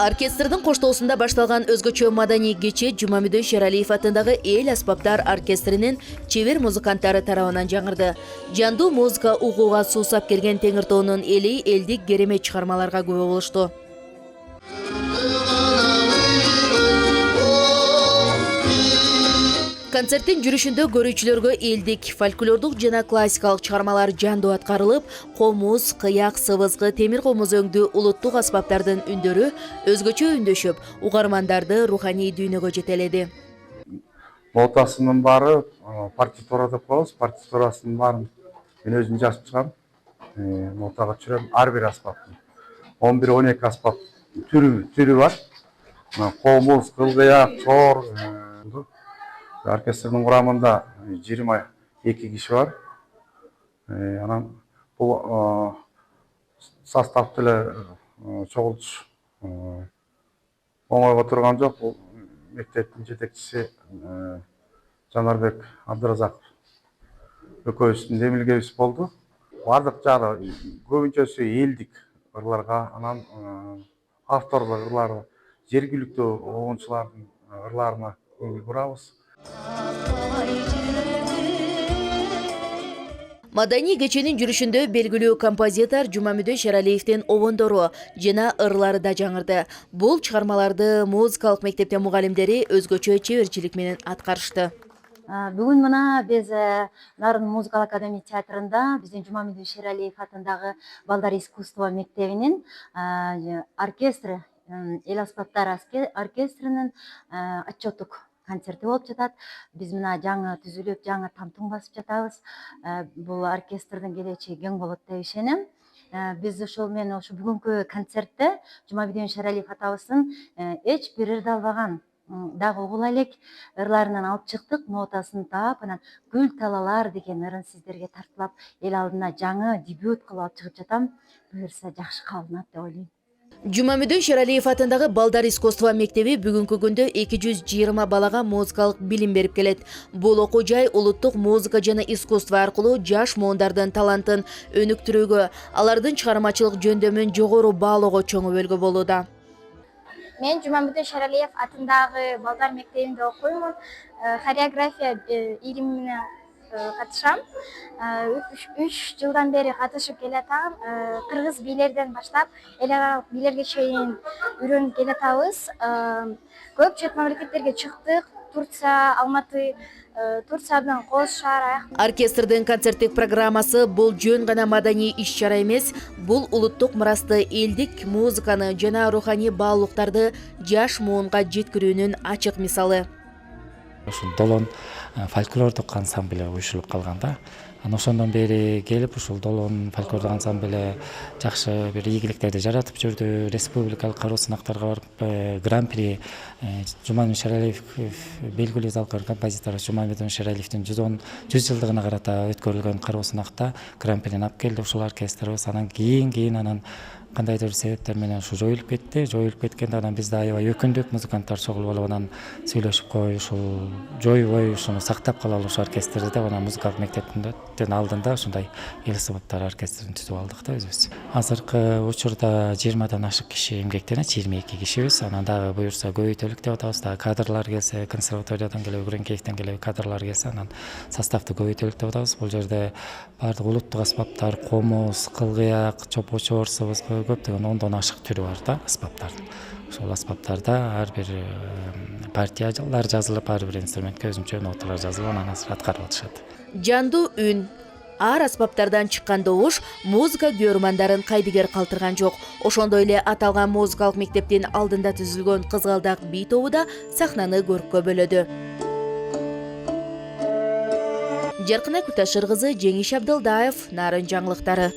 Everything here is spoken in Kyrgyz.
Оркестрдин коштоосунда башталган өзгөчө маданий кече Жумамүдүн Шералиев атындагы эл аспаптар оркестринин чебер музыканттары тарабынан жаңырды. Жандуу музыка угууга суусап келген Теңиртоонун эли элдик керемет чыгармаларга күбө болушту. Концерттин жүрүшүндө көрүүчүлөргө элдик, фольклордук жана классикалык чыгармалар жандуу аткарылып, комуз, кыяк, сыбызгы, темир комуз өңдүү улуттук аспаптардын үндөрү өзгөчө үндөшүп, угармандарды руханий дүйнөгө жетеледи. Нотасынын баары партитура деп коебуз. Партитурасынын баарын мен өзүм жазып чыгам. Нотага түшүрөм. Ар бир аспаптын 11-12 аспап түрү бар. Комуз, кылгыяк, чор. Оркестрдин курамында 22 киши бар. Анан бул составды эле чогултуш оңойго турган жок. Бул мектептин жетекчиси Жанарбек Абдыразаков экөөбүздүн демилгебиз болду. Бардык жагы көбүнчөсү элдик ырларга, анан авторлук ырлар, жергиликтүү оңчулардын ырларына көңүл бурабыз. Маданий кеченин жүрүшүндө белгилүү композитор Жумамүдүн Шералиевдин обондору жана ырлары да жаңырды. Бул чыгармаларды музыкалык мектептин мугалимдери өзгөчө чеберчилик менен аткарышты. Бүгүн мына биз Нарын музыкалык академия театрында биздин Жумамүдүн Шералиев атындагы балдар искусство мектебинин оркестры, эл аспаптар оркестринин отчеттук концерти болуп жатат. Биз мына жаңы түзүлүп, жаңы тамтың басып жатабыз. Бул оркестрдин келечеги кең болот деп ишенем. Биз мен бүгүнкү концертте Жумамүдүн Шералиев атабыздын эч бир ырды албаган, дагы угула элек ырларынан алып чыктык, нотасын таап, анан Гүл талалар деген ырын сиздерге тартуулап, эл алдына жаңы дебют кылып алып чыгып жатам. Буюрса жакшы кабыл алынат деп ойлойм. Жумамүдүн Шералиев атындагы балдар искусство мектеби бүгүнкү күндө 220 балага музыкалык билим берип келет. Бул окуу жай улуттук музыка жана искусство аркылуу жаш муундардын талантын өнүктүрүүгө, алардын чыгармачылык жөндөмүн жогору баалоого чоң өбөлгө болууда. Мен Жумамүдүн Шералиев атындагы балдар мектебинде окуймун. Хореография илимине катышам. 3 жылдан бери катышып келатам. Кыргыз бийлерден баштап эл аралык бийлерге чейин үйрөнүп келатабыз. Көп чет мамлекеттерге чыктык. Турция, Алматы, Турциядын Кош шаары. Оркестрдин концерттик программасы бул жөн гана маданий иш-чара эмес, бул улуттук мурасты, элдик музыканы жана руханий баалуулуктарды жаш муунга жеткирүүнүн ачык мисалы. Ушул Долон фольклордук ансамбль уюшулуп калган да. Ошондон бери келип ушул Долон фольклордук ансамбль жакшы бир ийгиликтерди жаратып жүрдү. Республикалык кароо сынактарга барып, гран-при Жумамүдүн Шералиев белгилүү залкар композитор Жумамүдүн Шералиевдин 100 жылдыгына карата өткөрүлгөн кароо сынакта гран-прини алып келди ушул оркестрибиз. Анан кийин анан кандайдыр себептер менен ушу жоюлуп кетти. Жоюлуп кеткенде анан биз да аябай өкүндүк, музыканттар чогулуп алып анан сүйлөшүп кой, ушул жойбой ушуну сактап калалы ушу оркестрди деп анан музыкалык мектептин алдында ушундай эл аспаптар оркестрин түзүп алдык да өзүбүз. Азыркы учурда 20дан ашык киши эмгектенет, 22 кишибиз. Анан дагы буюрса көбөйтөлүк деп атабыз. Дагы кадрлар келсе, консерваториядан келип, Үрүнкеевден келип кадрлар келсе, анан составты көбөйтөлүк деп атабыз. Бул жерде баардык улуттук аспаптар, комуз, кылгыяк, чопочор, сыбызгы, көптөгөн 10дон ашык түрү бар да аспаптардын. Ошол аспаптарда ар бир партиялар жазылып, ар бир инструментке өзүнчө ноталар жазылып, анан аткарып атышат. Жандуу үн, ар аспаптардан чыккан добуш музыка көрмандарын кайдыгер калтырган жок. Ошондой эле аталган музыкалык мектептин алдында түзүлгөн Кызгалдак би тобу да сахнаны көрккө бөлөдү. Жаркына Күлташыр кызы, Жеңиш Абдылдаев, Нарын жаңылыктары.